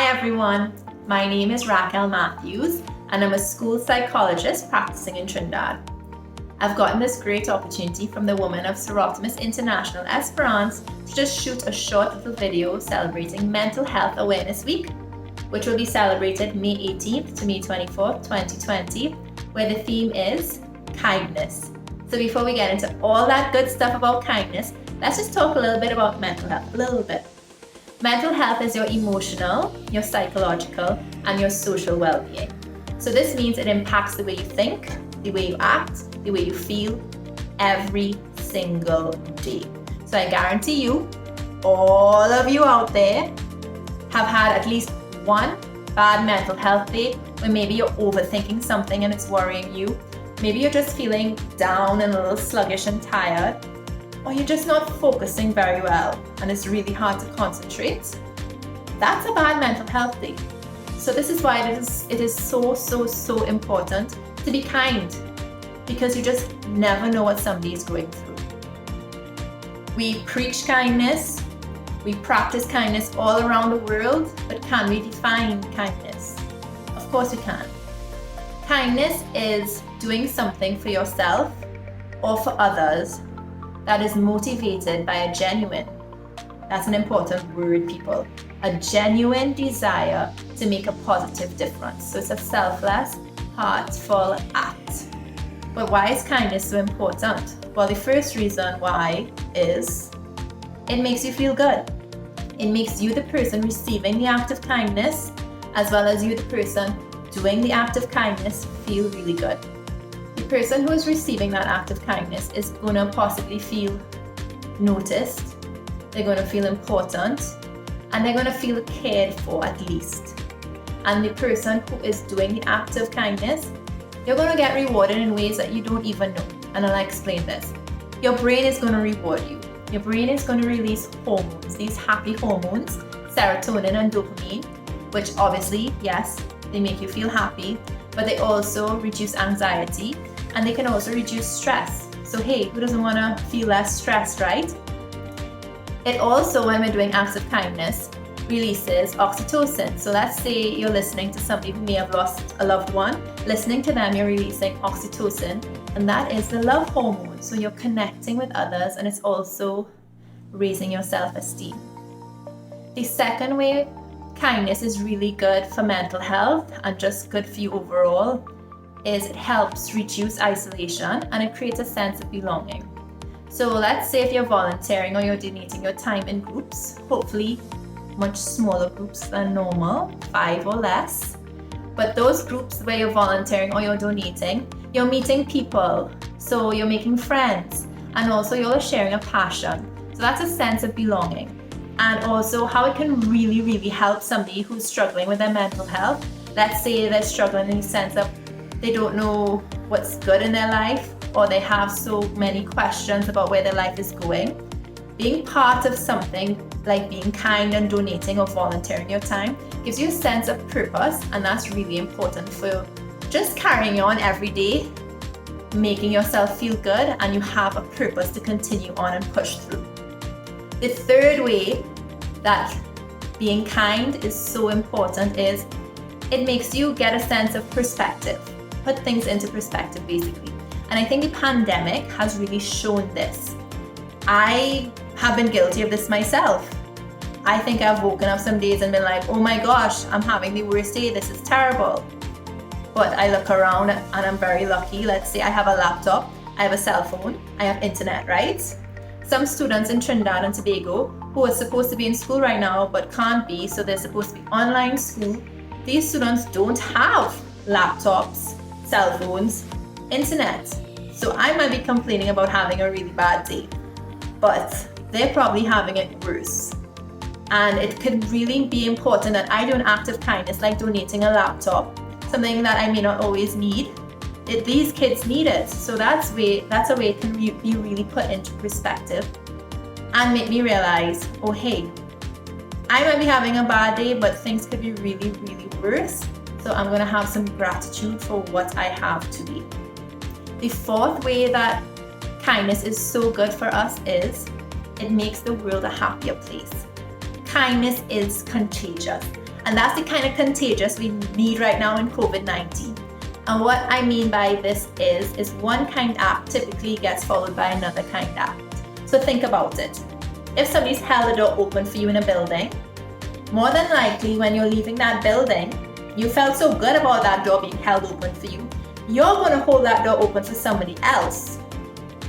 everyone, my name is Raquel and I'm a school psychologist practicing in Trinidad. I've gotten this great opportunity from the women of Soroptimist International Esperance to just shoot a short little video celebrating Mental Health Awareness Week, which will be celebrated May 18th to May 24th, 2020, where the theme is kindness. So before we get into all that good stuff about kindness, let's just talk a little bit about mental health, a little bit. Mental health is your emotional, your psychological, and your social well-being. So this means it impacts the way you think, the way you act, the way you feel every single day. So I guarantee you, all of you out there have had at least one bad mental health day where maybe you're overthinking something and it's worrying you. Maybe you're just feeling down and a little sluggish and tired, or you're just not focusing very well and it's really hard to concentrate. That's a bad mental health day. So this is why it is so important to be kind, because you just never know what somebody is going through. We preach kindness, we practice kindness all around the world, but can we define kindness? Of course we can. Kindness is doing something for yourself or for others that is motivated by a genuine, that's an important word, people, a genuine desire to make a positive difference. So it's a selfless, heartful act. But why is kindness so important? Well, the first reason why is it makes you feel good. It makes you, the person receiving the act of kindness, as well as you, the person doing the act of kindness, feel really good. The person who is receiving that act of kindness is going to possibly feel noticed, they're going to feel important, and they're going to feel cared for at least. And the person who is doing the act of kindness, you're going to get rewarded in ways that you don't even know. And I'll explain this. Your brain is going to reward you. Your brain is going to release hormones, these happy hormones, serotonin and dopamine, which obviously, yes, they make you feel happy, but they also reduce anxiety and they can also reduce stress. So hey, who doesn't want to feel less stressed, right? It also, when we're doing acts of kindness, releases oxytocin. So let's say you're listening to somebody who may have lost a loved one. Listening to them, you're releasing oxytocin, and that is the love hormone. So you're connecting with others, and it's also raising your self-esteem. The second way kindness is really good for mental health and just good for you overall is it helps reduce isolation and it creates a sense of belonging. So let's say if you're volunteering or you're donating your time in groups, hopefully much smaller groups than normal, 5 or less. But those groups where you're volunteering or you're donating, you're meeting people, so you're making friends, and also you're sharing a passion. So that's a sense of belonging. And also how it can really help somebody who's struggling with their mental health. Let's say they're struggling in the sense of they don't know what's good in their life, or they have so many questions about where their life is going. Being part of something like being kind and donating or volunteering your time gives you a sense of purpose, and that's really important for just carrying on every day, making yourself feel good, and you have a purpose to continue on and push through. The third way that being kind is so important is it makes you get a sense of perspective, put things into perspective basically. And I think the pandemic has really shown this. I have been guilty of this myself. I think I've woken up some days and been like, oh my gosh, I'm having the worst day, this is terrible. But I look around and I'm very lucky. Let's say I have a laptop, I have a cell phone, I have internet, right? Some students in Trinidad and Tobago who are supposed to be in school right now but can't be, so they're supposed to be online school. These students don't have laptops, cell phones, internet. So I might be complaining about having a really bad day, but they're probably having it worse. And it could really be important that I do an act of kindness like donating a laptop, something that I may not always need. These kids need it. So that's a way it can be really put into perspective and make me realize, oh hey, I might be having a bad day, but things could be really worse. So I'm going to have some gratitude for what I have today. The fourth way that kindness is so good for us is it makes the world a happier place. Kindness is contagious. And that's the kind of contagious we need right now in COVID-19. And what I mean by this is one kind act typically gets followed by another kind act. So think about it. If somebody's held the door open for you in a building, more than likely when you're leaving that building, you felt so good about that door being held open for you. You're going to hold that door open for somebody else.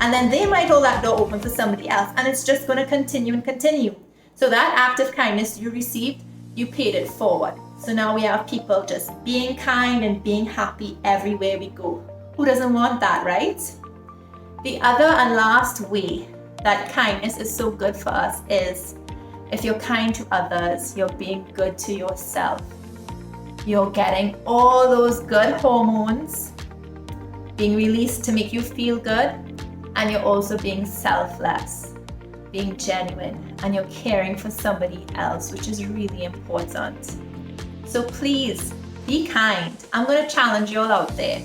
And then they might hold that door open for somebody else. And it's just going to continue and continue. So that act of kindness you received, you paid it forward. So now we have people just being kind and being happy everywhere we go. Who doesn't want that, right? The other and last way that kindness is so good for us is if you're kind to others, you're being good to yourself. You're getting all those good hormones being released to make you feel good, and you're also being selfless, being genuine, and you're caring for somebody else, which is really important. So please, be kind. I'm going to challenge you all out there.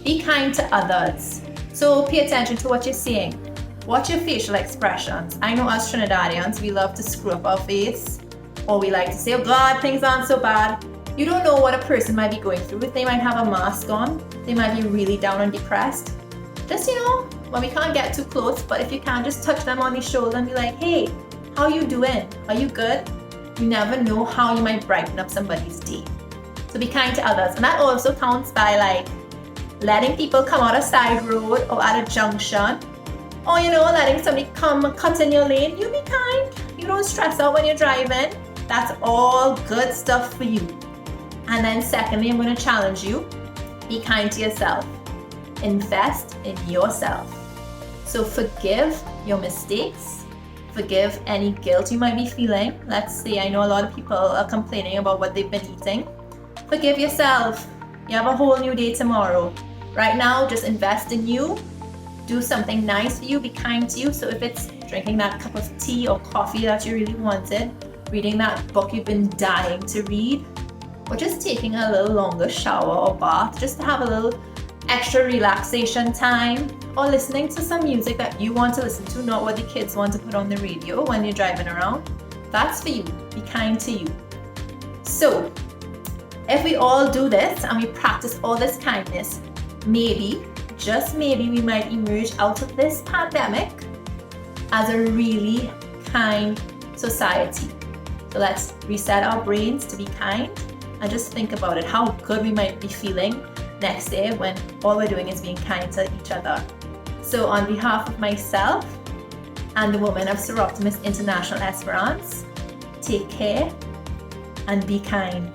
Be kind to others. So pay attention to what you're saying. Watch your facial expressions. I know us Trinidadians, we love to screw up our face, or we like to say, oh God, things aren't so bad. You don't know what a person might be going through. They might have a mask on. They might be really down and depressed. Just, well, we can't get too close, but if you can, just touch them on the shoulder and be like, hey, how you doing? Are you good? You never know how you might brighten up somebody's day. So be kind to others. And that also counts by letting people come out a side road or at a junction, or letting somebody come cut in your lane. You be kind. You don't stress out when you're driving. That's all good stuff for you. And then secondly, I'm going to challenge you. Be kind to yourself. Invest in yourself. So forgive your mistakes. Forgive any guilt you might be feeling. Let's say, I know a lot of people are complaining about what they've been eating. Forgive yourself. You have a whole new day tomorrow. Right now, just invest in you. Do something nice for you. Be kind to you. So if it's drinking that cup of tea or coffee that you really wanted, reading that book you've been dying to read, or just taking a little longer shower or bath just to have a little extra relaxation time, or listening to some music that you want to listen to, not what the kids want to put on the radio when you're driving around. That's for you. Be kind to you. So if we all do this and we practice all this kindness, maybe, just maybe, we might emerge out of this pandemic as a really kind society. So let's reset our brains to be kind and just think about it, how good we might be feeling next day when all we're doing is being kind to each other. So on behalf of myself and the women of Soroptimist International Esperance, take care and be kind.